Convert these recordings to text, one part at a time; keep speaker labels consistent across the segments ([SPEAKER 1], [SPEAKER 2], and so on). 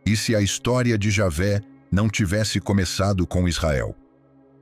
[SPEAKER 1] E se a história de Javé não tivesse começado com Israel?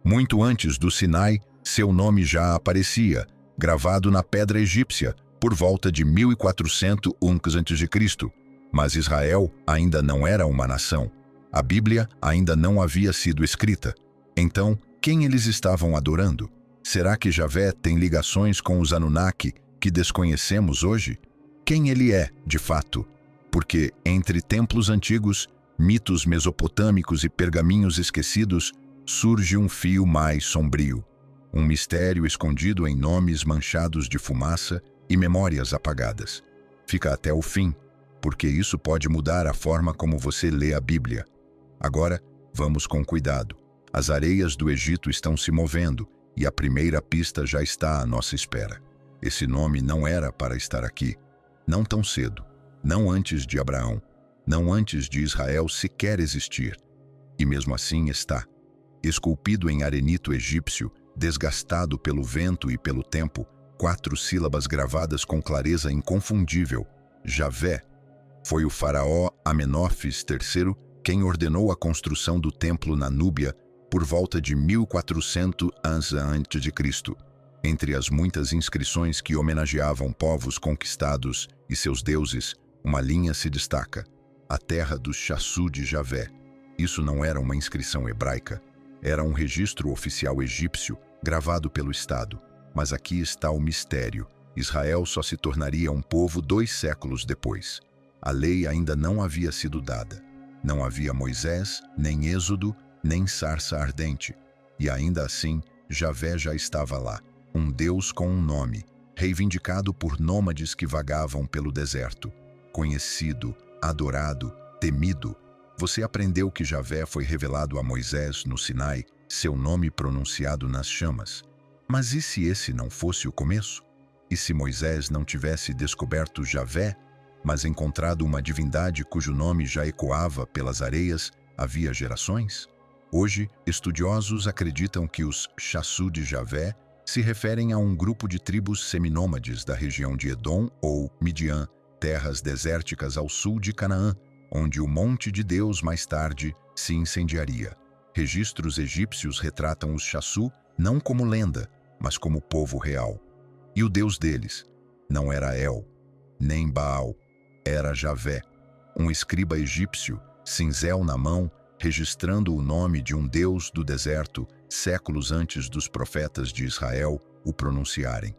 [SPEAKER 1] Muito antes do Sinai, seu nome já aparecia, gravado na pedra egípcia, por volta de 1400 a.C. Mas Israel ainda não era uma nação. A Bíblia ainda não havia sido escrita. Então, quem eles estavam adorando? Será que Javé tem ligações com os Anunnaki que desconhecemos hoje? Quem ele é, de fato? Porque, entre templos antigos, mitos mesopotâmicos e pergaminhos esquecidos, surge um fio mais sombrio. Um mistério escondido em nomes manchados de fumaça e memórias apagadas. Fica até o fim, porque isso pode mudar a forma como você lê a Bíblia. Agora, vamos com cuidado. As areias do Egito estão se movendo e a primeira pista já está à nossa espera. Esse nome não era para estar aqui. Não tão cedo. Não antes de Abraão. Não antes de Israel sequer existir. E mesmo assim está. Esculpido em arenito egípcio, desgastado pelo vento e pelo tempo, 4 sílabas gravadas com clareza inconfundível. Javé. Foi o faraó Amenófis III quem ordenou a construção do templo na Núbia por volta de 1400 a.C. Entre as muitas inscrições que homenageavam povos conquistados e seus deuses, uma linha se destaca: a terra dos Chassu de Javé. Isso não era uma inscrição hebraica, era um registro oficial egípcio gravado pelo Estado. Mas aqui está o mistério: Israel só se tornaria um povo 2 séculos depois. A lei ainda não havia sido dada. Não havia Moisés, nem Êxodo, nem sarça ardente. E ainda assim, Javé já estava lá, um Deus com um nome, reivindicado por nômades que vagavam pelo deserto. Conhecido, adorado, temido. Você aprendeu que Javé foi revelado a Moisés no Sinai, seu nome pronunciado nas chamas. Mas e se esse não fosse o começo? E se Moisés não tivesse descoberto Javé, mas encontrado uma divindade cujo nome já ecoava pelas areias havia gerações? Hoje, estudiosos acreditam que os Chassu de Javé se referem a um grupo de tribos seminômades da região de Edom ou Midian, terras desérticas ao sul de Canaã, onde o monte de Deus mais tarde se incendiaria. Registros egípcios retratam os Chassu não como lenda, mas como povo real. E o Deus deles não era El, nem Baal, era Javé, um escriba egípcio, cinzel na mão, registrando o nome de um Deus do deserto séculos antes dos profetas de Israel o pronunciarem.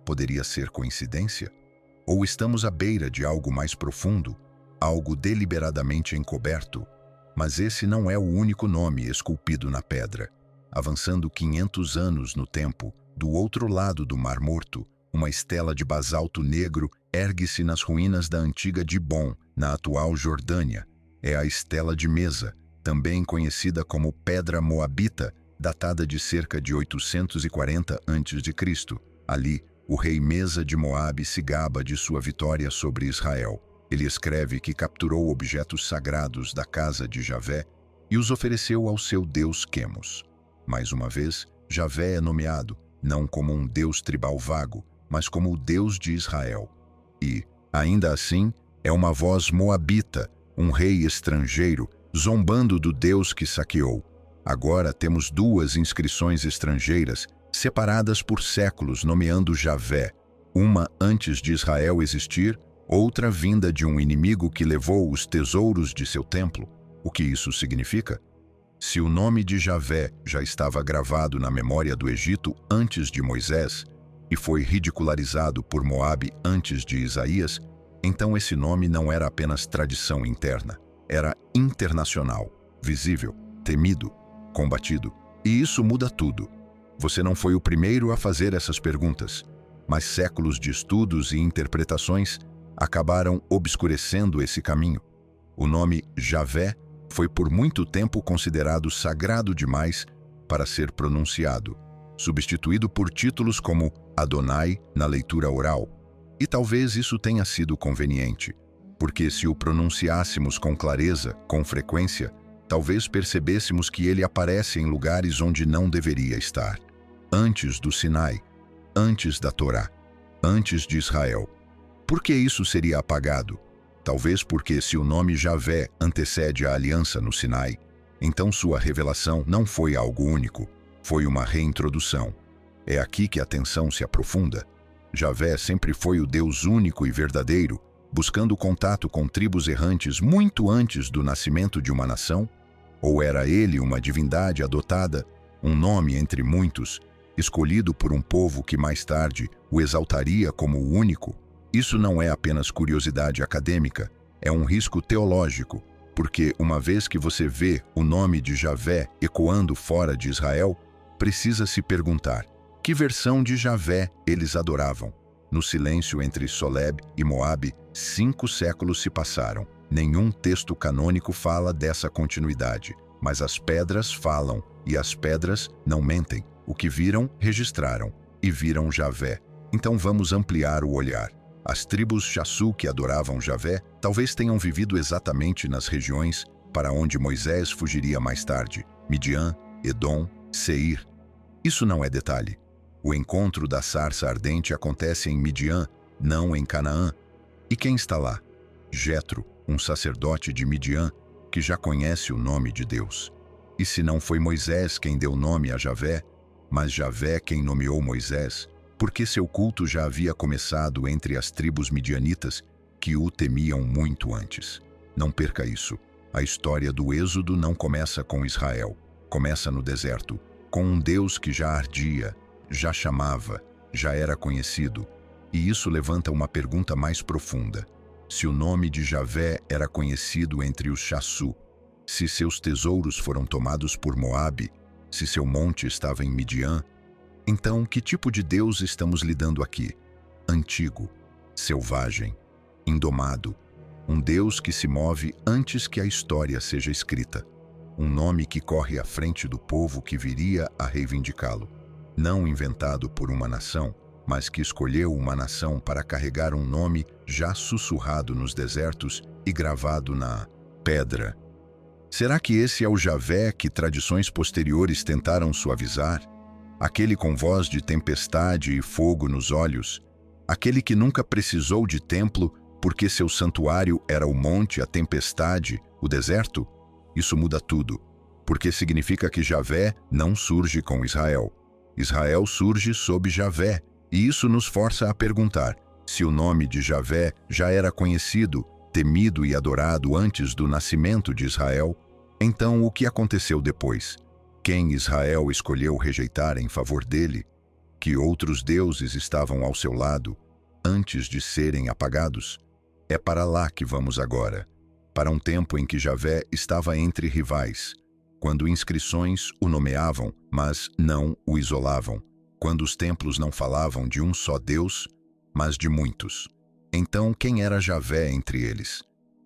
[SPEAKER 1] Poderia ser coincidência? Ou estamos à beira de algo mais profundo, algo deliberadamente encoberto? Mas esse não é o único nome esculpido na pedra. Avançando 500 anos no tempo, do outro lado do Mar Morto, uma estela de basalto negro ergue-se nas ruínas da antiga Dibon, na atual Jordânia. É a estela de Mesa, também conhecida como Pedra Moabita, datada de cerca de 840 a.C. Ali, o rei Mesa de Moabe se gaba de sua vitória sobre Israel. Ele escreve que capturou objetos sagrados da casa de Javé e os ofereceu ao seu deus Quemos. Mais uma vez, Javé é nomeado, não como um deus tribal vago, mas como o Deus de Israel. E, ainda assim, é uma voz moabita, um rei estrangeiro, zombando do Deus que saqueou. Agora temos 2 inscrições estrangeiras, separadas por séculos, nomeando Javé, uma antes de Israel existir, outra vinda de um inimigo que levou os tesouros de seu templo. O que isso significa? Se o nome de Javé já estava gravado na memória do Egito antes de Moisés, e foi ridicularizado por Moabe antes de Isaías, então esse nome não era apenas tradição interna, era internacional, visível, temido, combatido. E isso muda tudo. Você não foi o primeiro a fazer essas perguntas, mas séculos de estudos e interpretações acabaram obscurecendo esse caminho. O nome Javé foi por muito tempo considerado sagrado demais para ser pronunciado, substituído por títulos como Adonai na leitura oral. E talvez isso tenha sido conveniente, porque se o pronunciássemos com clareza, com frequência, talvez percebêssemos que ele aparece em lugares onde não deveria estar. Antes do Sinai, antes da Torá, antes de Israel. Por que isso seria apagado? Talvez porque se o nome Javé antecede a aliança no Sinai, então sua revelação não foi algo único, foi uma reintrodução. É aqui que a tensão se aprofunda. Javé sempre foi o Deus único e verdadeiro, buscando contato com tribos errantes muito antes do nascimento de uma nação? Ou era ele uma divindade adotada, um nome entre muitos, escolhido por um povo que mais tarde o exaltaria como o único? Isso não é apenas curiosidade acadêmica, é um risco teológico, porque uma vez que você vê o nome de Javé ecoando fora de Israel, precisa se perguntar: que versão de Javé eles adoravam? No silêncio entre Soleb e Moabe, 5 séculos se passaram. Nenhum texto canônico fala dessa continuidade, mas as pedras falam, e as pedras não mentem. O que viram, registraram, e viram Javé. Então vamos ampliar o olhar. As tribos Chassu que adoravam Javé talvez tenham vivido exatamente nas regiões para onde Moisés fugiria mais tarde: Midian, Edom, Seir. Isso não é detalhe. O encontro da sarça ardente acontece em Midian, não em Canaã. E quem está lá? Jetro, um sacerdote de Midian, que já conhece o nome de Deus. E se não foi Moisés quem deu nome a Javé, mas Javé quem nomeou Moisés, porque seu culto já havia começado entre as tribos midianitas, que o temiam muito antes. Não perca isso. A história do Êxodo não começa com Israel. Começa no deserto, com um Deus que já ardia, já chamava, já era conhecido. E isso levanta uma pergunta mais profunda. Se o nome de Javé era conhecido entre os Chassu, se seus tesouros foram tomados por Moabe, se seu monte estava em Midian, então que tipo de Deus estamos lidando aqui? Antigo, selvagem, indomado, um Deus que se move antes que a história seja escrita, um nome que corre à frente do povo que viria a reivindicá-lo, não inventado por uma nação, mas que escolheu uma nação para carregar um nome já sussurrado nos desertos e gravado na pedra. Será que esse é o Javé que tradições posteriores tentaram suavizar? Aquele com voz de tempestade e fogo nos olhos? Aquele que nunca precisou de templo porque seu santuário era o monte, a tempestade, o deserto? Isso muda tudo, porque significa que Javé não surge com Israel. Israel surge sob Javé, e isso nos força a perguntar: se o nome de Javé já era conhecido, temido e adorado antes do nascimento de Israel, então o que aconteceu depois? Quem Israel escolheu rejeitar em favor dele? Que outros deuses estavam ao seu lado, antes de serem apagados? É para lá que vamos agora, para um tempo em que Javé estava entre rivais, quando inscrições o nomeavam, mas não o isolavam, quando os templos não falavam de um só Deus, mas de muitos. Então quem era Javé entre eles?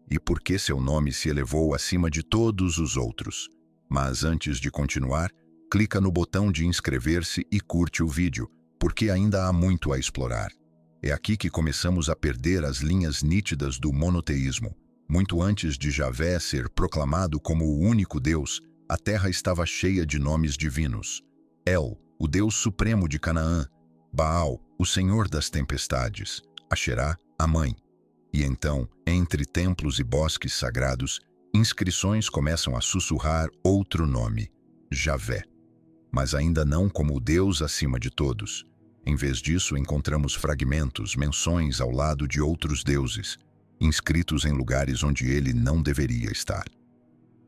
[SPEAKER 1] E por que seu nome se elevou acima de todos os outros? Mas antes de continuar, clica no botão de inscrever-se e curte o vídeo, porque ainda há muito a explorar. É aqui que começamos a perder as linhas nítidas do monoteísmo. Muito antes de Javé ser proclamado como o único Deus, a terra estava cheia de nomes divinos. El, o Deus supremo de Canaã; Baal, o Senhor das tempestades; Asherá, a mãe. E então, entre templos e bosques sagrados, inscrições começam a sussurrar outro nome: Javé. Mas ainda não como o Deus acima de todos. Em vez disso, encontramos fragmentos, menções ao lado de outros deuses, inscritos em lugares onde ele não deveria estar.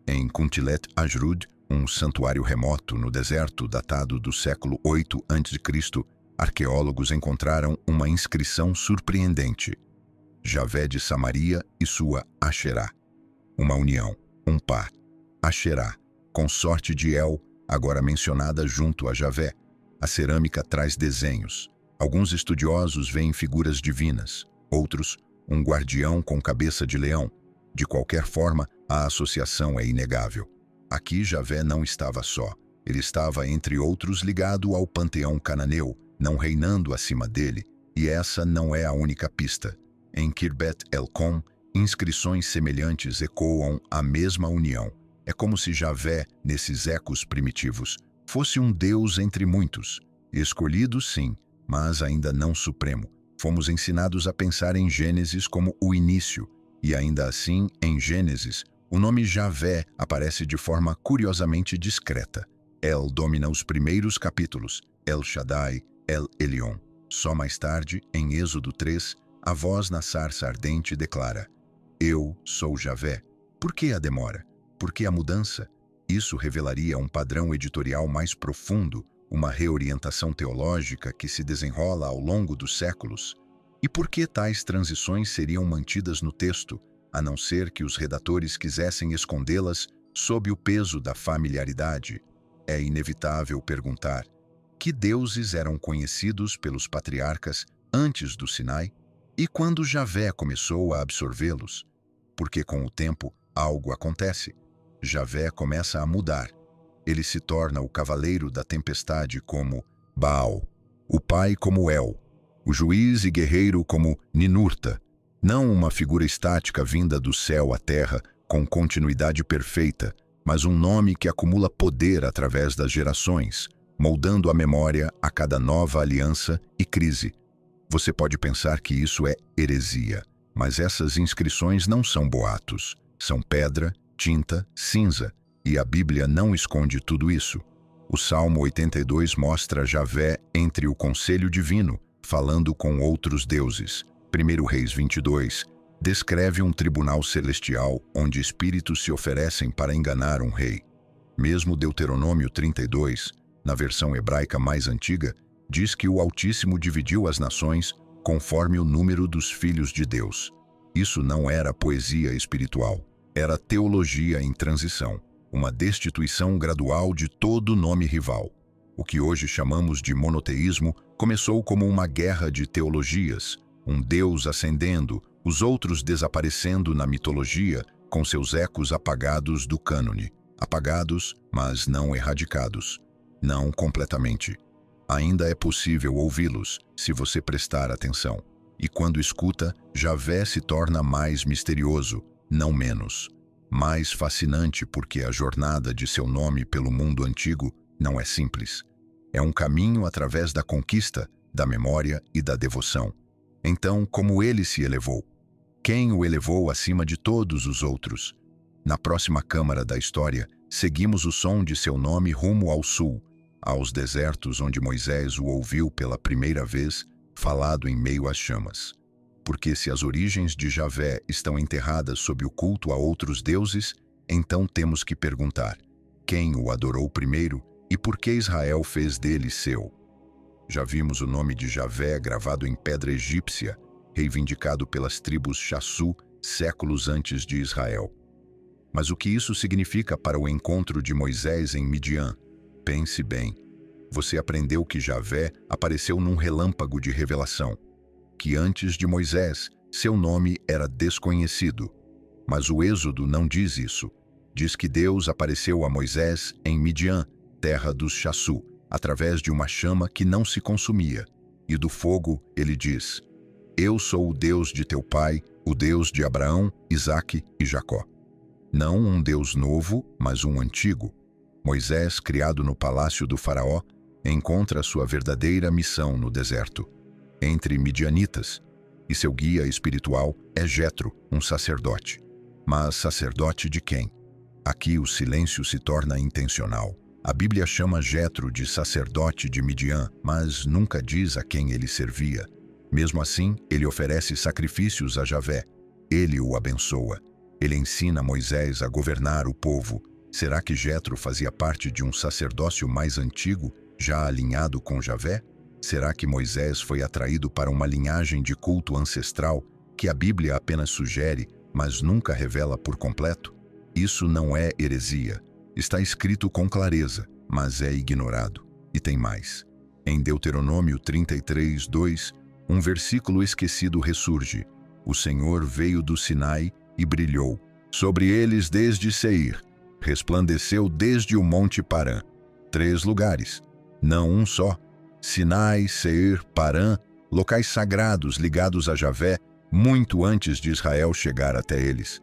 [SPEAKER 1] Em Kuntilet Ajrud, um santuário remoto no deserto datado do século 8 a.C., arqueólogos encontraram uma inscrição surpreendente: Javé de Samaria e sua Asherá. Uma união, um par. Asherá, consorte de El, agora mencionada junto a Javé. A cerâmica traz desenhos. Alguns estudiosos veem figuras divinas, outros, um guardião com cabeça de leão. De qualquer forma, a associação é inegável. Aqui Javé não estava só. Ele estava entre outros ligado ao panteão cananeu, não reinando acima dele, e essa não é a única pista. Em Khirbet el-Kom, inscrições semelhantes ecoam a mesma união. É como se Javé, nesses ecos primitivos, fosse um Deus entre muitos, escolhido sim, mas ainda não supremo. Fomos ensinados a pensar em Gênesis como o início, E ainda assim, em Gênesis, o nome Javé aparece de forma curiosamente discreta. El domina os primeiros capítulos, El Shaddai, El Elyon. Só mais tarde, em Êxodo 3, a voz na sarça ardente declara: Eu sou Javé. Por que a demora? Por que a mudança? Isso revelaria um padrão editorial mais profundo, uma reorientação teológica que se desenrola ao longo dos séculos. E por que tais transições seriam mantidas no texto, a não ser que os redatores quisessem escondê-las sob o peso da familiaridade? É inevitável perguntar: que deuses eram conhecidos pelos patriarcas antes do Sinai? E quando Javé começou a absorvê-los? Porque com o tempo, algo acontece. Javé começa a mudar. Ele se torna o cavaleiro da tempestade como Baal, o pai como El, o juiz e guerreiro como Ninurta. Não uma figura estática vinda do céu à terra com continuidade perfeita, mas um nome que acumula poder através das gerações, moldando a memória a cada nova aliança e crise. Você pode pensar que isso é heresia, mas essas inscrições não são boatos. São pedra, tinta, cinza, e a Bíblia não esconde tudo isso. O Salmo 82 mostra Javé entre o conselho divino, falando com outros deuses. 1 Reis 22 descreve um tribunal celestial onde espíritos se oferecem para enganar um rei. Mesmo Deuteronômio 32, na versão hebraica mais antiga, diz que o Altíssimo dividiu as nações conforme o número dos filhos de Deus. Isso não era poesia espiritual, era teologia em transição, uma destituição gradual de todo nome rival. O que hoje chamamos de monoteísmo começou como uma guerra de teologias, um Deus ascendendo, os outros desaparecendo na mitologia, com seus ecos apagados do cânone. Apagados, mas não erradicados. Não completamente. Ainda é possível ouvi-los, se você prestar atenção. E quando escuta, Javé se torna mais misterioso, não menos. Mais fascinante porque a jornada de seu nome pelo mundo antigo não é simples. É um caminho através da conquista, da memória e da devoção. Então, como ele se elevou? Quem o elevou acima de todos os outros? Na próxima câmara da história, seguimos o som de seu nome rumo ao sul, aos desertos onde Moisés o ouviu pela primeira vez, falado em meio às chamas. Porque se as origens de Javé estão enterradas sob o culto a outros deuses, então temos que perguntar: quem o adorou primeiro e por que Israel fez dele seu? Já vimos o nome de Javé gravado em pedra egípcia, reivindicado pelas tribos Chassu séculos antes de Israel. Mas o que isso significa para o encontro de Moisés em Midian? Pense bem. Você aprendeu que Javé apareceu num relâmpago de revelação, que antes de Moisés, seu nome era desconhecido. Mas o Êxodo não diz isso. Diz que Deus apareceu a Moisés em Midian, terra dos Chassu, através de uma chama que não se consumia. E do fogo ele diz: Eu sou o Deus de teu pai, o Deus de Abraão, Isaque e Jacó. Não um Deus novo, mas um antigo. Moisés, criado no palácio do faraó, encontra sua verdadeira missão no deserto, entre midianitas, e seu guia espiritual é Jetro, um sacerdote. Mas sacerdote de quem? Aqui o silêncio se torna intencional. A Bíblia chama Jetro de sacerdote de Midian, mas nunca diz a quem ele servia. Mesmo assim, ele oferece sacrifícios a Javé. Ele o abençoa. Ele ensina Moisés a governar o povo. Será que Jetro fazia parte de um sacerdócio mais antigo, já alinhado com Javé? Será que Moisés foi atraído para uma linhagem de culto ancestral que a Bíblia apenas sugere, mas nunca revela por completo? Isso não é heresia. Está escrito com clareza, mas é ignorado. E tem mais. Em Deuteronômio 33, 2, um versículo esquecido ressurge. O Senhor veio do Sinai e brilhou sobre eles desde Seir. Resplandeceu desde o Monte Parã. 3 lugares, não um só. Sinai, Seir, Parã, locais sagrados ligados a Javé, muito antes de Israel chegar até eles.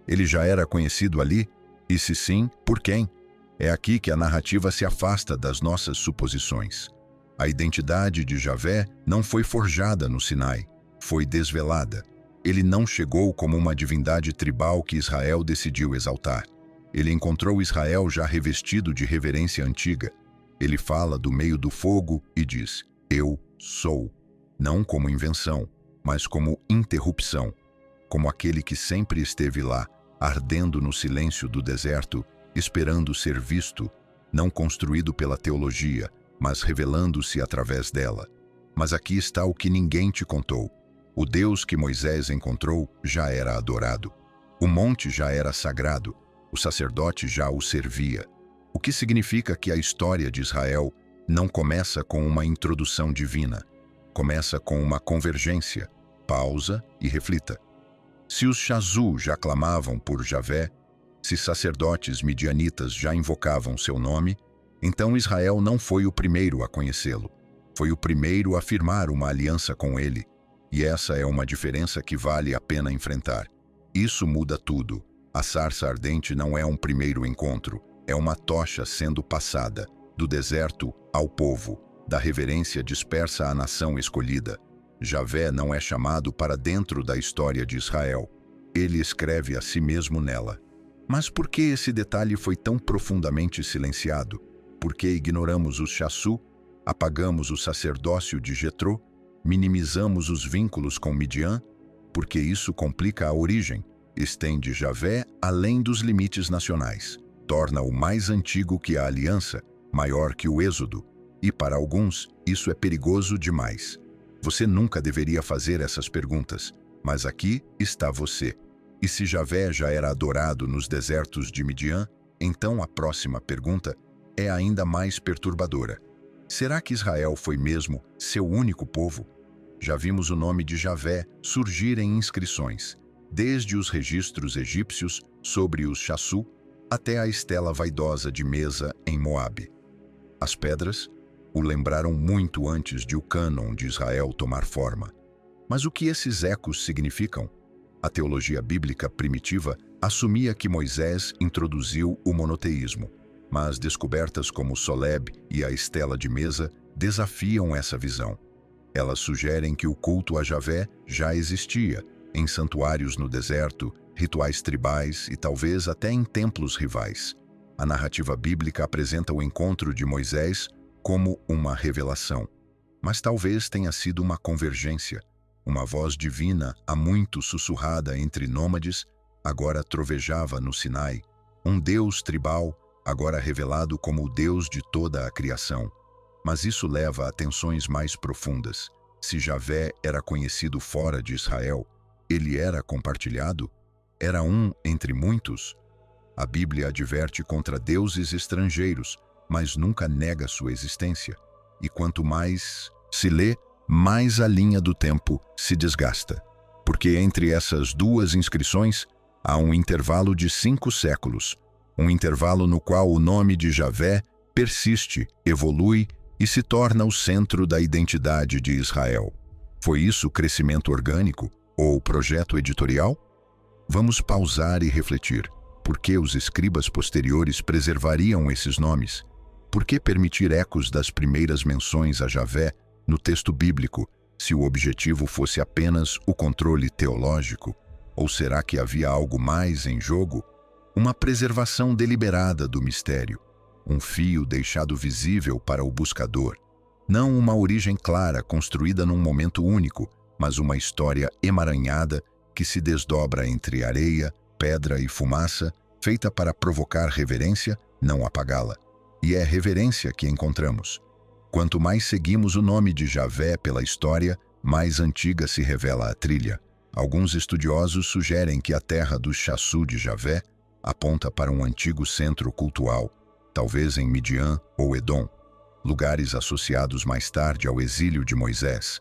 [SPEAKER 1] Ele já era conhecido ali? E se sim, por quem? É aqui que a narrativa se afasta das nossas suposições. A identidade de Javé não foi forjada no Sinai, foi desvelada. Ele não chegou como uma divindade tribal que Israel decidiu exaltar. Ele encontrou Israel já revestido de reverência antiga. Ele fala do meio do fogo e diz: Eu sou. Não como invenção, mas como interrupção. Como aquele que sempre esteve lá, ardendo no silêncio do deserto, esperando ser visto, não construído pela teologia, mas revelando-se através dela. Mas aqui está o que ninguém te contou. O Deus que Moisés encontrou já era adorado. O monte já era sagrado. O sacerdote já o servia. O que significa que a história de Israel não começa com uma introdução divina. Começa com uma convergência. Pausa e reflita. Se os Chazu já clamavam por Javé, se sacerdotes midianitas já invocavam seu nome, então Israel não foi o primeiro a conhecê-lo. Foi o primeiro a firmar uma aliança com ele. E essa é uma diferença que vale a pena enfrentar. Isso muda tudo. A sarça ardente não é um primeiro encontro, é uma tocha sendo passada, do deserto ao povo, da reverência dispersa à nação escolhida. Javé não é chamado para dentro da história de Israel. Ele escreve a si mesmo nela. Mas por que esse detalhe foi tão profundamente silenciado? Por que ignoramos os Chaçu, apagamos o sacerdócio de Jetrô, minimizamos os vínculos com Midian? Porque isso complica a origem, estende Javé além dos limites nacionais, torna-o mais antigo que a aliança, maior que o êxodo, e para alguns isso é perigoso demais. Você nunca deveria fazer essas perguntas, mas aqui está você. E se Javé já era adorado nos desertos de Midian, então a próxima pergunta é ainda mais perturbadora. Será que Israel foi mesmo seu único povo? Já vimos o nome de Javé surgir em inscrições, desde os registros egípcios sobre os Chaçu até a estela vaidosa de Mesa em Moabe. As pedras o lembraram muito antes de o cânon de Israel tomar forma. Mas o que esses ecos significam? A teologia bíblica primitiva assumia que Moisés introduziu o monoteísmo, mas descobertas como Soleb e a estela de Mesa desafiam essa visão. Elas sugerem que o culto a Javé já existia, em santuários no deserto, rituais tribais e talvez até em templos rivais. A narrativa bíblica apresenta o encontro de Moisés como uma revelação, mas talvez tenha sido uma convergência. Uma voz divina, há muito sussurrada entre nômades, agora trovejava no Sinai. Um Deus tribal, agora revelado como o Deus de toda a criação. Mas isso leva a tensões mais profundas. Se Javé era conhecido fora de Israel, ele era compartilhado? Era um entre muitos? A Bíblia adverte contra deuses estrangeiros, mas nunca nega sua existência. E quanto mais se lê, mais a linha do tempo se desgasta. Porque entre essas duas inscrições há um intervalo de 5 séculos, um intervalo no qual o nome de Javé persiste, evolui e se torna o centro da identidade de Israel. Foi isso crescimento orgânico ou projeto editorial? Vamos pausar e refletir. Por que os escribas posteriores preservariam esses nomes? Por que permitir ecos das primeiras menções a Javé no texto bíblico, se o objetivo fosse apenas o controle teológico? Ou será que havia algo mais em jogo? Uma preservação deliberada do mistério, um fio deixado visível para o buscador. Não uma origem clara construída num momento único, mas uma história emaranhada que se desdobra entre areia, pedra e fumaça, feita para provocar reverência, não apagá-la. E é reverência que encontramos. Quanto mais seguimos o nome de Javé pela história, mais antiga se revela a trilha. Alguns estudiosos sugerem que a terra do Chaçu de Javé aponta para um antigo centro cultual, talvez em Midian ou Edom, lugares associados mais tarde ao exílio de Moisés,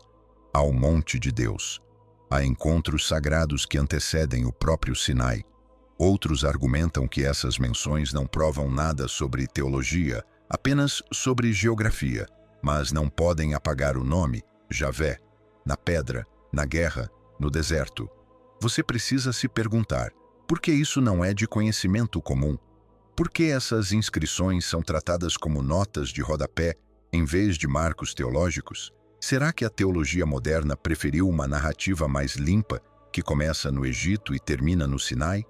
[SPEAKER 1] ao monte de Deus, a encontros sagrados que antecedem o próprio Sinai. Outros argumentam que essas menções não provam nada sobre teologia, apenas sobre geografia, mas não podem apagar o nome, Javé, na pedra, na guerra, no deserto. Você precisa se perguntar, por que isso não é de conhecimento comum? Por que essas inscrições são tratadas como notas de rodapé em vez de marcos teológicos? Será que a teologia moderna preferiu uma narrativa mais limpa que começa no Egito e termina no Sinai,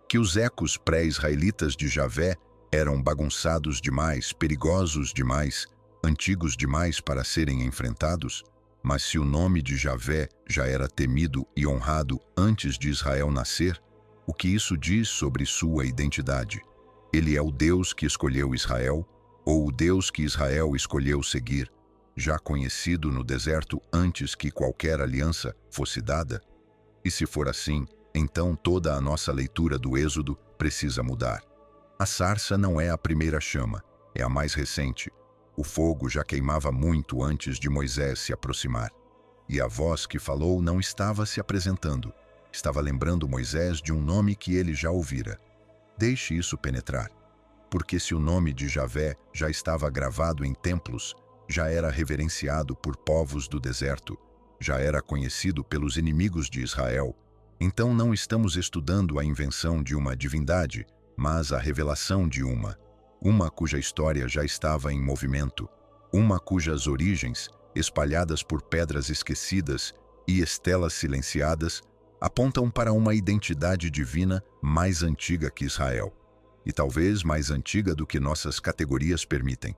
[SPEAKER 1] que os ecos pré-israelitas de Javé eram bagunçados demais, perigosos demais, antigos demais para serem enfrentados? Mas se o nome de Javé já era temido e honrado antes de Israel nascer, o que isso diz sobre sua identidade? Ele é o Deus que escolheu Israel, ou o Deus que Israel escolheu seguir, já conhecido no deserto antes que qualquer aliança fosse dada? E se for assim, então toda a nossa leitura do Êxodo precisa mudar. A sarça não é a primeira chama, é a mais recente. O fogo já queimava muito antes de Moisés se aproximar. E a voz que falou não estava se apresentando, estava lembrando Moisés de um nome que ele já ouvira. Deixe isso penetrar, porque se o nome de Javé já estava gravado em templos, já era reverenciado por povos do deserto, já era conhecido pelos inimigos de Israel, então não estamos estudando a invenção de uma divindade, mas a revelação de uma cuja história já estava em movimento, uma cujas origens, espalhadas por pedras esquecidas e estelas silenciadas, apontam para uma identidade divina mais antiga que Israel, e talvez mais antiga do que nossas categorias permitem.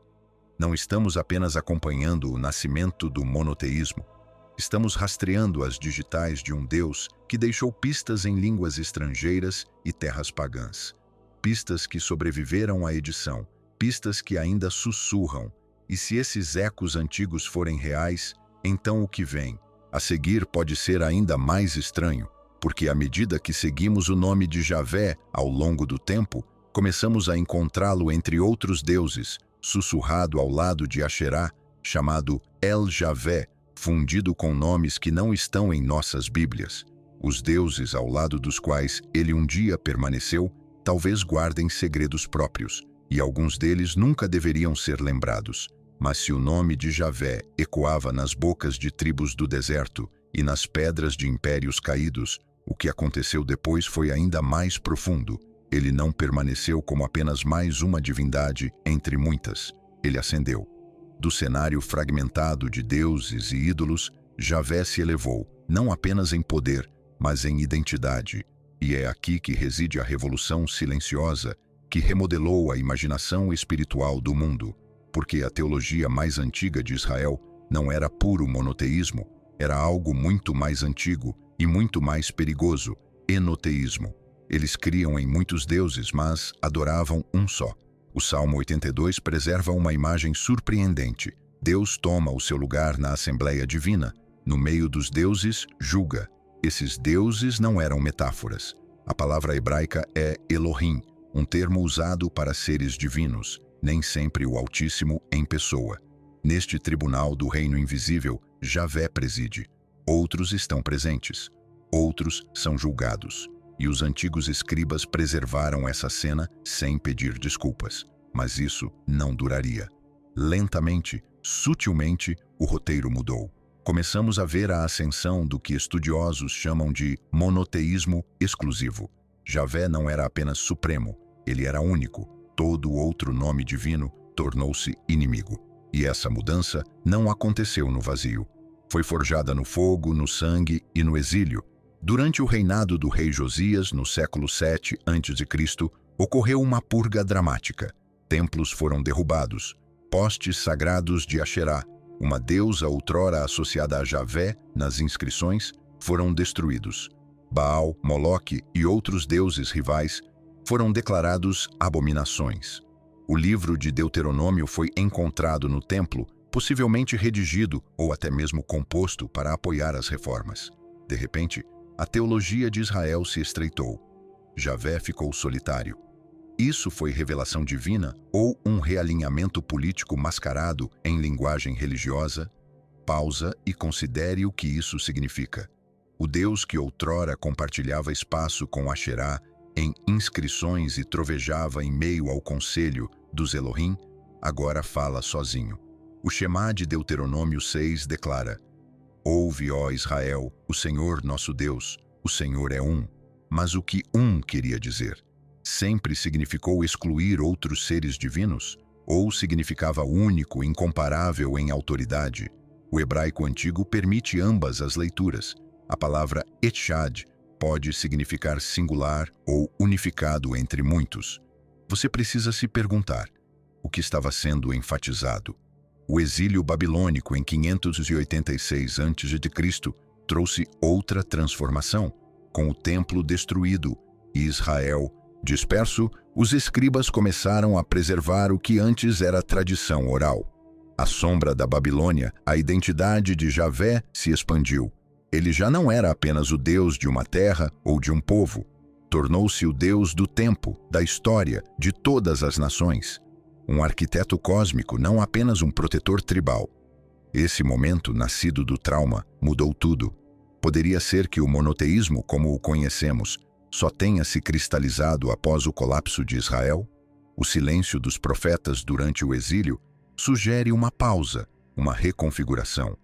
[SPEAKER 1] Não estamos apenas acompanhando o nascimento do monoteísmo, estamos rastreando as digitais de um Deus que deixou pistas em línguas estrangeiras e terras pagãs. Pistas que sobreviveram à edição, pistas que ainda sussurram, e se esses ecos antigos forem reais, então o que vem a seguir pode ser ainda mais estranho, porque à medida que seguimos o nome de Javé ao longo do tempo, começamos a encontrá-lo entre outros deuses, sussurrado ao lado de Asherá, chamado El Javé, fundido com nomes que não estão em nossas Bíblias. Os deuses ao lado dos quais ele um dia permaneceu, talvez guardem segredos próprios, e alguns deles nunca deveriam ser lembrados. Mas se o nome de Javé ecoava nas bocas de tribos do deserto e nas pedras de impérios caídos, o que aconteceu depois foi ainda mais profundo. Ele não permaneceu como apenas mais uma divindade entre muitas. Ele ascendeu. Do cenário fragmentado de deuses e ídolos, Javé se elevou, não apenas em poder, mas em identidade. E é aqui que reside a revolução silenciosa que remodelou a imaginação espiritual do mundo, porque a teologia mais antiga de Israel não era puro monoteísmo, era algo muito mais antigo e muito mais perigoso, enoteísmo. Eles criam em muitos deuses, mas adoravam um só. O Salmo 82 preserva uma imagem surpreendente. Deus toma o seu lugar na Assembleia Divina. No meio dos deuses, julga. Esses deuses não eram metáforas. A palavra hebraica é Elohim, um termo usado para seres divinos, nem sempre o Altíssimo em pessoa. Neste tribunal do reino invisível, Javé preside. Outros estão presentes. Outros são julgados. E os antigos escribas preservaram essa cena sem pedir desculpas. Mas isso não duraria. Lentamente, sutilmente, o roteiro mudou. Começamos a ver a ascensão do que estudiosos chamam de monoteísmo exclusivo. Javé não era apenas supremo, ele era único. Todo outro nome divino tornou-se inimigo. E essa mudança não aconteceu no vazio. Foi forjada no fogo, no sangue e no exílio. Durante o reinado do rei Josias, no século 7 a.C., ocorreu uma purga dramática. Templos foram derrubados. Postes sagrados de Asherá, uma deusa outrora associada a Javé nas inscrições, foram destruídos. Baal, Moloque e outros deuses rivais foram declarados abominações. O livro de Deuteronômio foi encontrado no templo, possivelmente redigido ou até mesmo composto para apoiar as reformas. De repente, a teologia de Israel se estreitou. Javé ficou solitário. Isso foi revelação divina ou um realinhamento político mascarado em linguagem religiosa? Pausa e considere o que isso significa. O Deus que outrora compartilhava espaço com Asherá em inscrições e trovejava em meio ao conselho dos Elohim, agora fala sozinho. O Shemá de Deuteronômio 6 declara: Ouve, ó Israel, o Senhor nosso Deus, o Senhor é um. Mas o que um queria dizer? Sempre significou excluir outros seres divinos? Ou significava único, incomparável em autoridade? O hebraico antigo permite ambas as leituras. A palavra etchad pode significar singular ou unificado entre muitos. Você precisa se perguntar: o que estava sendo enfatizado? O exílio babilônico em 586 a.C. trouxe outra transformação. Com o templo destruído e Israel disperso, os escribas começaram a preservar o que antes era tradição oral. À sombra da Babilônia, a identidade de Javé se expandiu. Ele já não era apenas o Deus de uma terra ou de um povo. Tornou-se o Deus do tempo, da história, de todas as nações. Um arquiteto cósmico, não apenas um protetor tribal. Esse momento, nascido do trauma, mudou tudo. Poderia ser que o monoteísmo, como o conhecemos, só tenha se cristalizado após o colapso de Israel? O silêncio dos profetas durante o exílio sugere uma pausa, uma reconfiguração.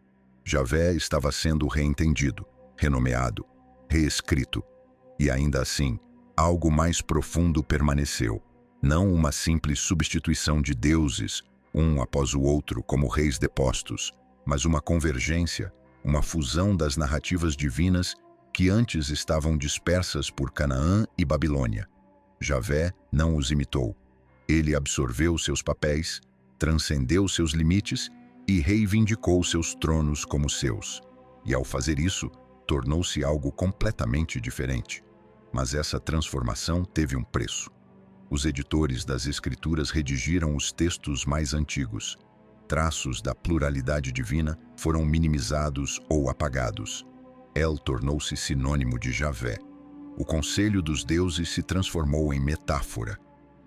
[SPEAKER 1] Javé estava sendo reentendido, renomeado, reescrito. E ainda assim, algo mais profundo permaneceu. Não uma simples substituição de deuses, um após o outro como reis depostos, mas uma convergência, uma fusão das narrativas divinas que antes estavam dispersas por Canaã e Babilônia. Javé não os imitou. Ele absorveu seus papéis, transcendeu seus limites e reivindicou seus tronos como seus. E ao fazer isso, tornou-se algo completamente diferente. Mas essa transformação teve um preço. Os editores das Escrituras redigiram os textos mais antigos. Traços da pluralidade divina foram minimizados ou apagados. El tornou-se sinônimo de Javé. O conselho dos deuses se transformou em metáfora.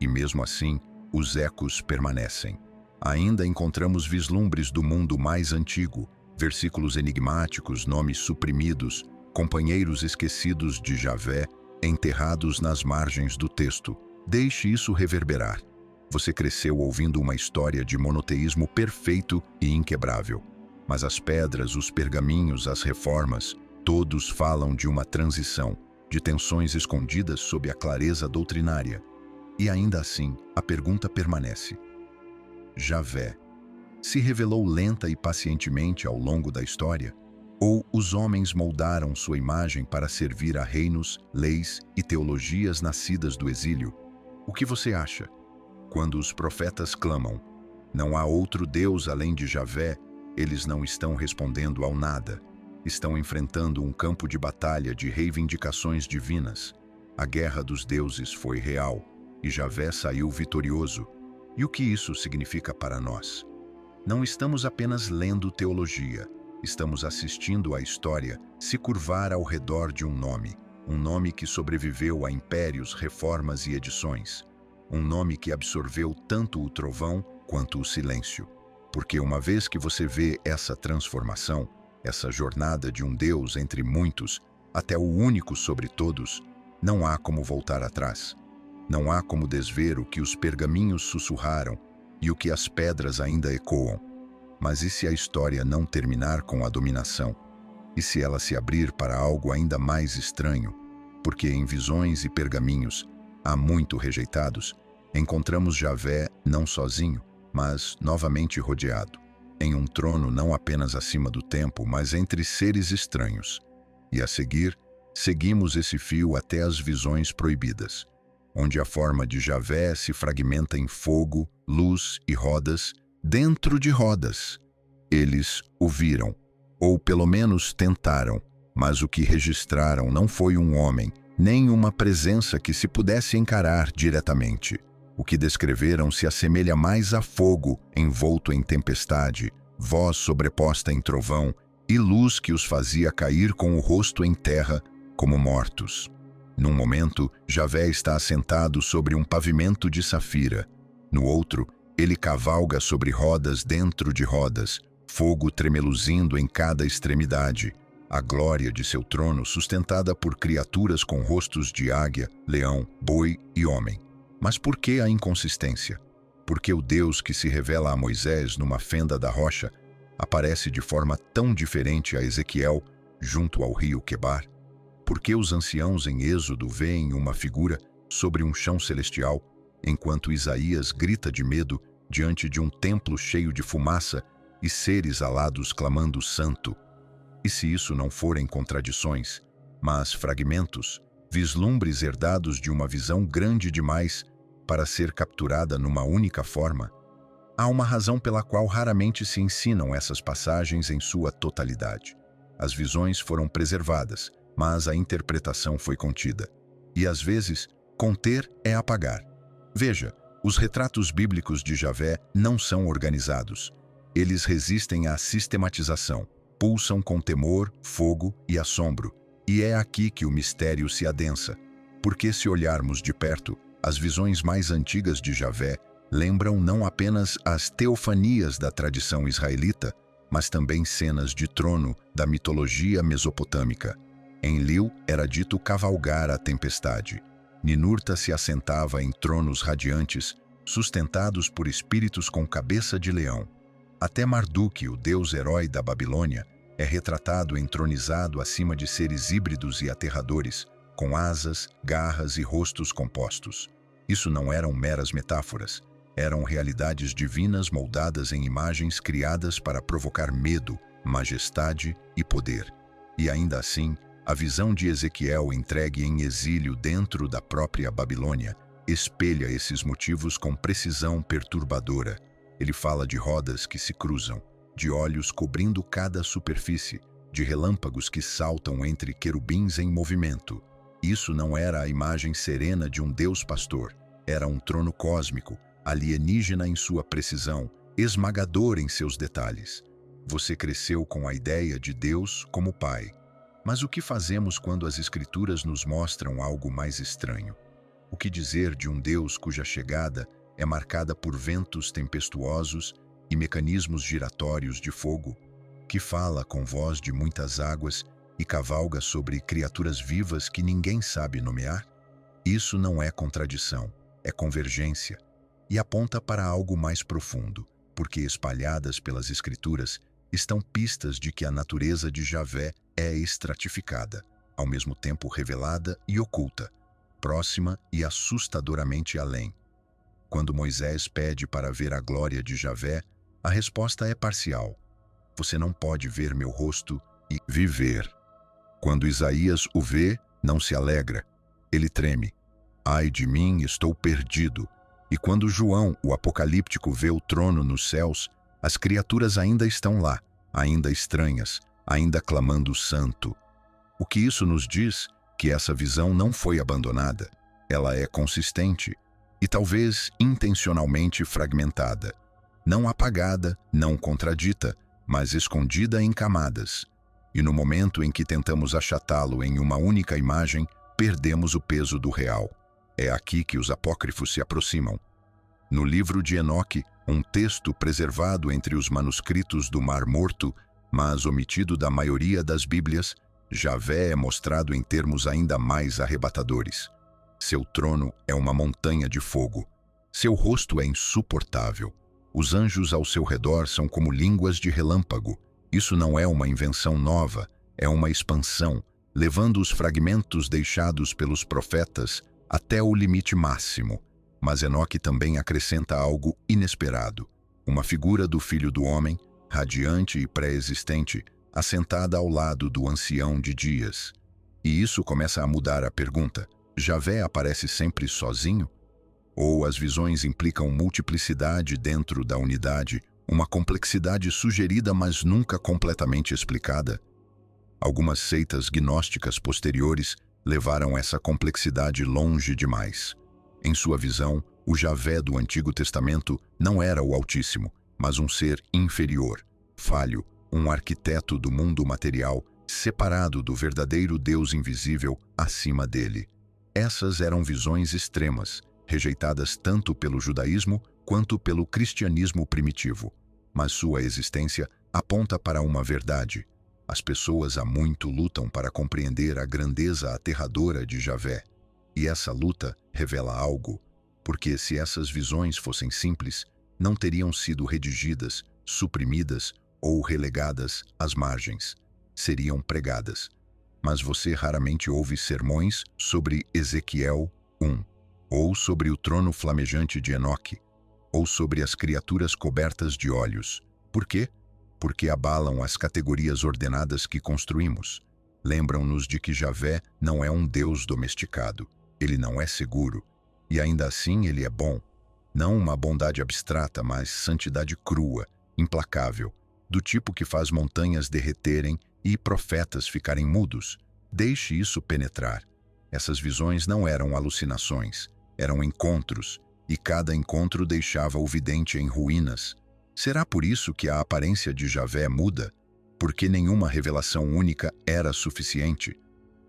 [SPEAKER 1] E mesmo assim, os ecos permanecem. Ainda encontramos vislumbres do mundo mais antigo, versículos enigmáticos, nomes suprimidos, companheiros esquecidos de Javé, enterrados nas margens do texto. Deixe isso reverberar. Você cresceu ouvindo uma história de monoteísmo perfeito e inquebrável. Mas as pedras, os pergaminhos, as reformas, todos falam de uma transição, de tensões escondidas sob a clareza doutrinária. E ainda assim, a pergunta permanece. Javé se revelou lenta e pacientemente ao longo da história? Ou os homens moldaram sua imagem para servir a reinos, leis e teologias nascidas do exílio? O que você acha? Quando os profetas clamam, não há outro Deus além de Javé, eles não estão respondendo ao nada. Estão enfrentando um campo de batalha de reivindicações divinas. A guerra dos deuses foi real e Javé saiu vitorioso. E o que isso significa para nós? Não estamos apenas lendo teologia, estamos assistindo a história se curvar ao redor de um nome que sobreviveu a impérios, reformas e edições. Um nome que absorveu tanto o trovão quanto o silêncio. Porque uma vez que você vê essa transformação, essa jornada de um Deus entre muitos, até o único sobre todos, não há como voltar atrás. Não há como desver o que os pergaminhos sussurraram e o que as pedras ainda ecoam. Mas e se a história não terminar com a dominação? E se ela se abrir para algo ainda mais estranho? Porque em visões e pergaminhos, há muito rejeitados, encontramos Javé não sozinho, mas novamente rodeado, em um trono não apenas acima do tempo, mas entre seres estranhos. E a seguir, seguimos esse fio até as visões proibidas, onde a forma de Javé se fragmenta em fogo, luz e rodas, dentro de rodas. Eles o viram, ou pelo menos tentaram, mas o que registraram não foi um homem, nem uma presença que se pudesse encarar diretamente. O que descreveram se assemelha mais a fogo envolto em tempestade, voz sobreposta em trovão e luz que os fazia cair com o rosto em terra como mortos. Num momento, Javé está assentado sobre um pavimento de safira. No outro, ele cavalga sobre rodas dentro de rodas, fogo tremeluzindo em cada extremidade. A glória de seu trono sustentada por criaturas com rostos de águia, leão, boi e homem. Mas por que a inconsistência? Porque o Deus que se revela a Moisés numa fenda da rocha aparece de forma tão diferente a Ezequiel junto ao rio Quebar? Por que os anciãos em Êxodo veem uma figura sobre um chão celestial, enquanto Isaías grita de medo diante de um templo cheio de fumaça e seres alados clamando santo? E se isso não forem contradições, mas fragmentos, vislumbres herdados de uma visão grande demais para ser capturada numa única forma. Há uma razão pela qual raramente se ensinam essas passagens em sua totalidade. As visões foram preservadas, mas a interpretação foi contida. E às vezes, conter é apagar. Veja, os retratos bíblicos de Javé não são organizados. Eles resistem à sistematização, pulsam com temor, fogo e assombro. E é aqui que o mistério se adensa, porque se olharmos de perto, as visões mais antigas de Javé lembram não apenas as teofanias da tradição israelita, mas também cenas de trono da mitologia mesopotâmica. Enlil era dito cavalgar a tempestade. Ninurta se assentava em tronos radiantes, sustentados por espíritos com cabeça de leão. Até Marduk, o deus herói da Babilônia, é retratado entronizado acima de seres híbridos e aterradores, com asas, garras e rostos compostos. Isso não eram meras metáforas, eram realidades divinas moldadas em imagens criadas para provocar medo, majestade e poder. E ainda assim, a visão de Ezequiel entregue em exílio dentro da própria Babilônia espelha esses motivos com precisão perturbadora. Ele fala de rodas que se cruzam, de olhos cobrindo cada superfície, de relâmpagos que saltam entre querubins em movimento. Isso não era a imagem serena de um Deus pastor, era um trono cósmico, alienígena em sua precisão, esmagador em seus detalhes. Você cresceu com a ideia de Deus como Pai. Mas o que fazemos quando as Escrituras nos mostram algo mais estranho? O que dizer de um Deus cuja chegada é marcada por ventos tempestuosos e mecanismos giratórios de fogo, que fala com voz de muitas águas e cavalga sobre criaturas vivas que ninguém sabe nomear? Isso não é contradição, é convergência, e aponta para algo mais profundo, porque espalhadas pelas Escrituras estão pistas de que a natureza de Javé é estratificada, ao mesmo tempo revelada e oculta, próxima e assustadoramente além. Quando Moisés pede para ver a glória de Javé, a resposta é parcial. Você não pode ver meu rosto e viver. Quando Isaías o vê, não se alegra. Ele treme. Ai de mim, estou perdido. E quando João, o apocalíptico, vê o trono nos céus, as criaturas ainda estão lá, ainda estranhas, ainda clamando santo. O que isso nos diz? Que essa visão não foi abandonada. Ela é consistente e talvez intencionalmente fragmentada. Não apagada, não contradita, mas escondida em camadas. E no momento em que tentamos achatá-lo em uma única imagem, perdemos o peso do real. É aqui que os apócrifos se aproximam. No livro de Enoque, um texto preservado entre os manuscritos do Mar Morto, mas omitido da maioria das Bíblias, Javé é mostrado em termos ainda mais arrebatadores. Seu trono é uma montanha de fogo. Seu rosto é insuportável. Os anjos ao seu redor são como línguas de relâmpago. Isso não é uma invenção nova, é uma expansão, levando os fragmentos deixados pelos profetas até o limite máximo. Mas Enoque também acrescenta algo inesperado. Uma figura do Filho do Homem, radiante e pré-existente, assentada ao lado do Ancião de Dias. E isso começa a mudar a pergunta. Javé aparece sempre sozinho? Ou as visões implicam multiplicidade dentro da unidade, uma complexidade sugerida mas nunca completamente explicada? Algumas seitas gnósticas posteriores levaram essa complexidade longe demais. Em sua visão, o Javé do Antigo Testamento não era o Altíssimo, mas um ser inferior, falho, um arquiteto do mundo material, separado do verdadeiro Deus invisível acima dele. Essas eram visões extremas, rejeitadas tanto pelo judaísmo quanto pelo cristianismo primitivo. Mas sua existência aponta para uma verdade. As pessoas há muito lutam para compreender a grandeza aterradora de Javé. E essa luta revela algo, porque se essas visões fossem simples, não teriam sido redigidas, suprimidas ou relegadas às margens. Seriam pregadas. Mas você raramente ouve sermões sobre Ezequiel 1, ou sobre o trono flamejante de Enoque, ou sobre as criaturas cobertas de olhos. Por quê? Porque abalam as categorias ordenadas que construímos. lembram-nos de que Javé não é um Deus domesticado. Ele não é seguro. E ainda assim ele é bom. Não uma bondade abstrata, mas santidade crua, implacável, do tipo que faz montanhas derreterem e profetas ficarem mudos. Deixe isso penetrar. Essas visões não eram alucinações, eram encontros, e cada encontro deixava o vidente em ruínas. Será por isso que a aparência de Javé muda? Porque nenhuma revelação única era suficiente?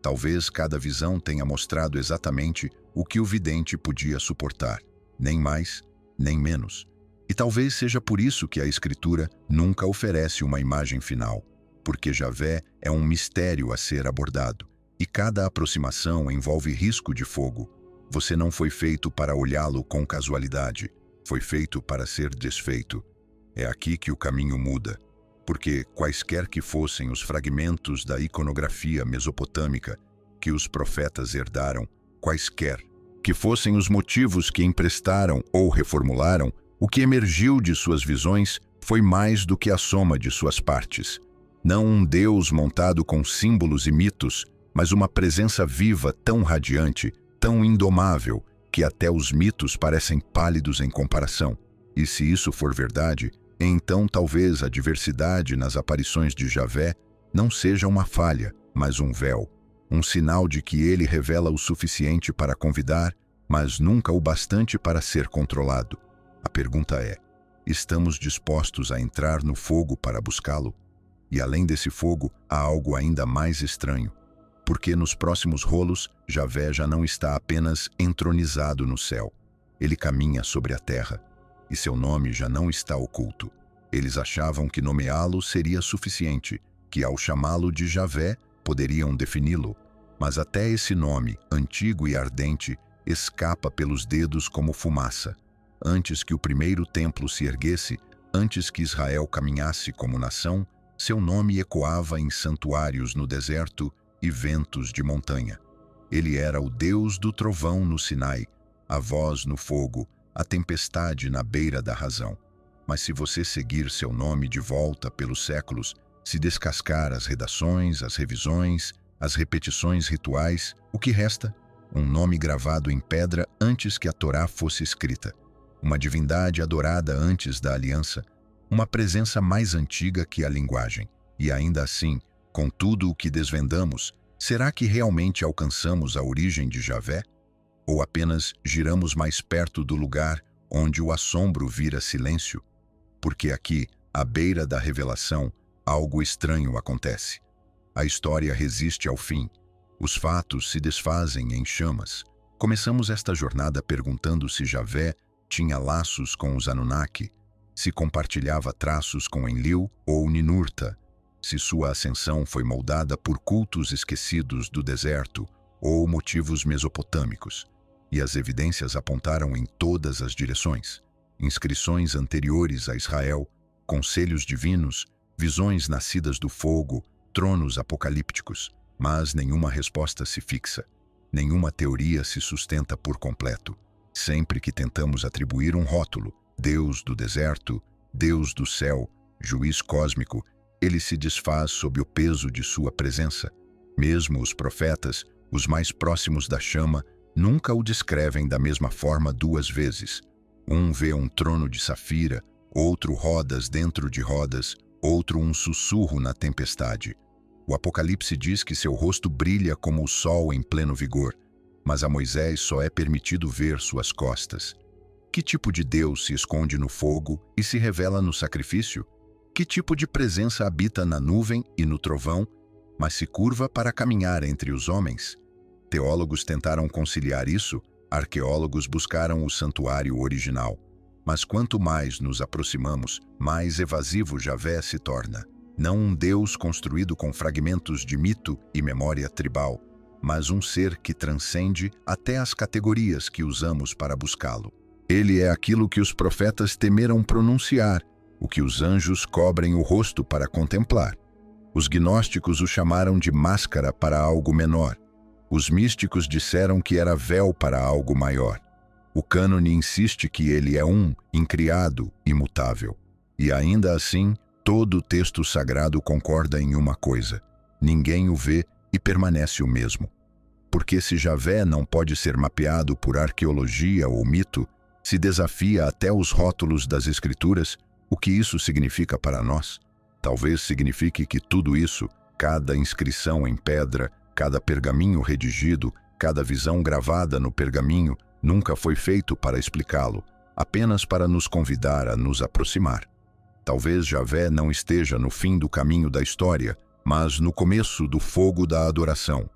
[SPEAKER 1] Talvez cada visão tenha mostrado exatamente o que o vidente podia suportar, nem mais, nem menos. E talvez seja por isso que a Escritura nunca oferece uma imagem final, porque Javé é um mistério a ser abordado, e cada aproximação envolve risco de fogo. Você não foi feito para olhá-lo com casualidade, foi feito para ser desfeito. É aqui que o caminho muda, porque quaisquer que fossem os fragmentos da iconografia mesopotâmica que os profetas herdaram, quaisquer que fossem os motivos que emprestaram ou reformularam, o que emergiu de suas visões foi mais do que a soma de suas partes. Não um Deus montado com símbolos e mitos, mas uma presença viva tão radiante, tão indomável, que até os mitos parecem pálidos em comparação. E se isso for verdade, então talvez a diversidade nas aparições de Javé não seja uma falha, mas um véu, um sinal de que ele revela o suficiente para convidar, mas nunca o bastante para ser controlado. A pergunta é: estamos dispostos a entrar no fogo para buscá-lo? E além desse fogo, há algo ainda mais estranho. Porque nos próximos rolos, Javé já não está apenas entronizado no céu. Ele caminha sobre a terra, e seu nome já não está oculto. Eles achavam que nomeá-lo seria suficiente, que ao chamá-lo de Javé, poderiam defini-lo. Mas até esse nome, antigo e ardente, escapa pelos dedos como fumaça. Antes que o primeiro templo se erguesse, antes que Israel caminhasse como nação, seu nome ecoava em santuários no deserto e ventos de montanha. Ele era o Deus do trovão no Sinai, a voz no fogo, a tempestade na beira da razão. Mas se você seguir seu nome de volta pelos séculos, se descascar as redações, as revisões, as repetições rituais, o que resta? Um nome gravado em pedra antes que a Torá fosse escrita. Uma divindade adorada antes da aliança, uma presença mais antiga que a linguagem. E ainda assim, com tudo o que desvendamos, será que realmente alcançamos a origem de Javé? Ou apenas giramos mais perto do lugar onde o assombro vira silêncio? Porque aqui, à beira da revelação, algo estranho acontece. A história resiste ao fim. Os fatos se desfazem em chamas. Começamos esta jornada perguntando se Javé tinha laços com os Anunnaki, se compartilhava traços com Enlil ou Ninurta, se sua ascensão foi moldada por cultos esquecidos do deserto ou motivos mesopotâmicos. E as evidências apontaram em todas as direções. Inscrições anteriores a Israel, conselhos divinos, visões nascidas do fogo, tronos apocalípticos, mas nenhuma resposta se fixa, nenhuma teoria se sustenta por completo. Sempre que tentamos atribuir um rótulo, Deus do deserto, Deus do céu, juiz cósmico, ele se desfaz sob o peso de sua presença. Mesmo os profetas, os mais próximos da chama, nunca o descrevem da mesma forma duas vezes. Um vê um trono de safira, outro rodas dentro de rodas, outro um sussurro na tempestade. O Apocalipse diz que seu rosto brilha como o sol em pleno vigor, mas a Moisés só é permitido ver suas costas. Que tipo de Deus se esconde no fogo e se revela no sacrifício? Que tipo de presença habita na nuvem e no trovão, mas se curva para caminhar entre os homens? Teólogos tentaram conciliar isso, arqueólogos buscaram o santuário original. Mas quanto mais nos aproximamos, mais evasivo Javé se torna. Não um Deus construído com fragmentos de mito e memória tribal, mas um ser que transcende até as categorias que usamos para buscá-lo. Ele é aquilo que os profetas temeram pronunciar, o que os anjos cobrem o rosto para contemplar. Os gnósticos o chamaram de máscara para algo menor. Os místicos disseram que era véu para algo maior. O cânone insiste que ele é incriado, imutável. E ainda assim, todo o texto sagrado concorda em uma coisa: ninguém o vê e permanece o mesmo. Porque se Javé não pode ser mapeado por arqueologia ou mito, se desafia até os rótulos das Escrituras, o que isso significa para nós? Talvez signifique que tudo isso, cada inscrição em pedra, cada pergaminho redigido, cada visão gravada no pergaminho, nunca foi feito para explicá-lo, apenas para nos convidar a nos aproximar. Talvez Javé não esteja no fim do caminho da história, mas no começo do fogo da adoração.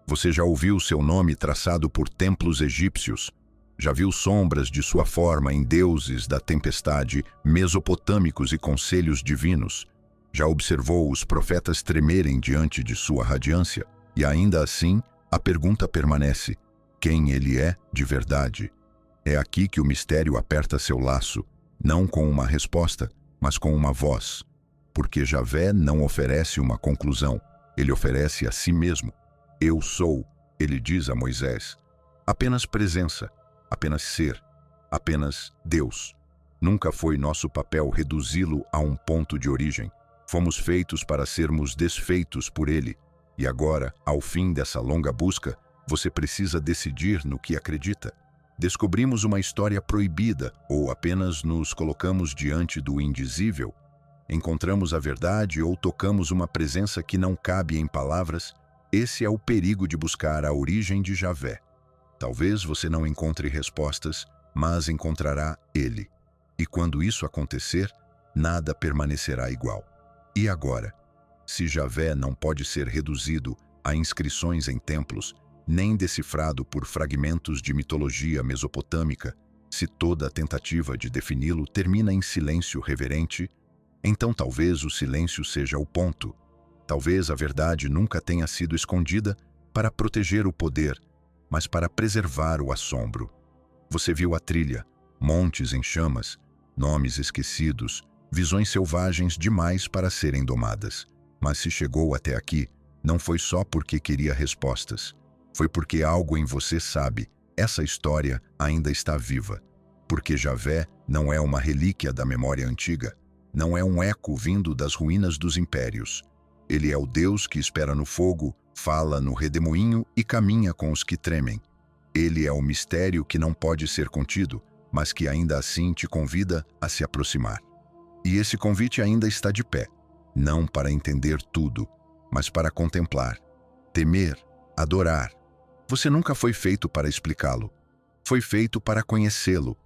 [SPEAKER 1] Você já ouviu seu nome traçado por templos egípcios? Já viu sombras de sua forma em deuses da tempestade, mesopotâmicos e conselhos divinos? Já observou os profetas tremerem diante de sua radiância? E ainda assim, a pergunta permanece: quem ele é de verdade? É aqui que o mistério aperta seu laço, não com uma resposta, mas com uma voz. Porque Javé não oferece uma conclusão, ele oferece a si mesmo. Eu sou, ele diz a Moisés. Apenas presença, apenas ser, apenas Deus. Nunca foi nosso papel reduzi-lo a um ponto de origem. Fomos feitos para sermos desfeitos por ele. E agora, ao fim dessa longa busca, você precisa decidir no que acredita. Descobrimos uma história proibida ou apenas nos colocamos diante do indizível? Encontramos a verdade ou tocamos uma presença que não cabe em palavras? Esse é o perigo de buscar a origem de Javé. Talvez você não encontre respostas, mas encontrará ele. E quando isso acontecer, nada permanecerá igual. E agora? Se Javé não pode ser reduzido a inscrições em templos, nem decifrado por fragmentos de mitologia mesopotâmica, se toda a tentativa de defini-lo termina em silêncio reverente, então talvez o silêncio seja o ponto. Talvez a verdade nunca tenha sido escondida para proteger o poder, mas para preservar o assombro. Você viu a trilha, montes em chamas, nomes esquecidos, visões selvagens demais para serem domadas. Mas se chegou até aqui, não foi só porque queria respostas. Foi porque algo em você sabe, essa história ainda está viva. Porque Javé não é uma relíquia da memória antiga, não é um eco vindo das ruínas dos impérios. Ele é o Deus que espera no fogo, fala no redemoinho e caminha com os que tremem. Ele é o mistério que não pode ser contido, mas que ainda assim te convida a se aproximar. E esse convite ainda está de pé, não para entender tudo, mas para contemplar, temer, adorar. Você nunca foi feito para explicá-lo, foi feito para conhecê-lo.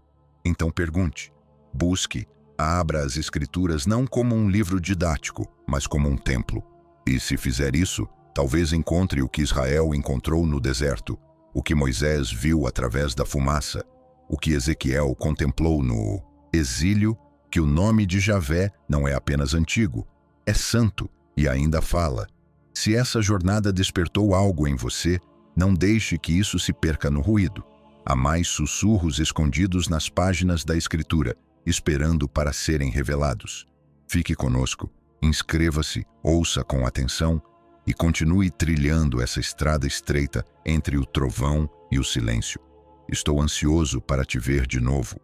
[SPEAKER 1] Então pergunte, busque, abra as Escrituras não como um livro didático, mas como um templo. E se fizer isso, talvez encontre o que Israel encontrou no deserto, o que Moisés viu através da fumaça, o que Ezequiel contemplou no exílio, que o nome de Javé não é apenas antigo, é santo e ainda fala. Se essa jornada despertou algo em você, não deixe que isso se perca no ruído. Há mais sussurros escondidos nas páginas da Escritura, esperando para serem revelados. Fique conosco, inscreva-se, ouça com atenção e continue trilhando essa estrada estreita entre o trovão e o silêncio. Estou ansioso para te ver de novo.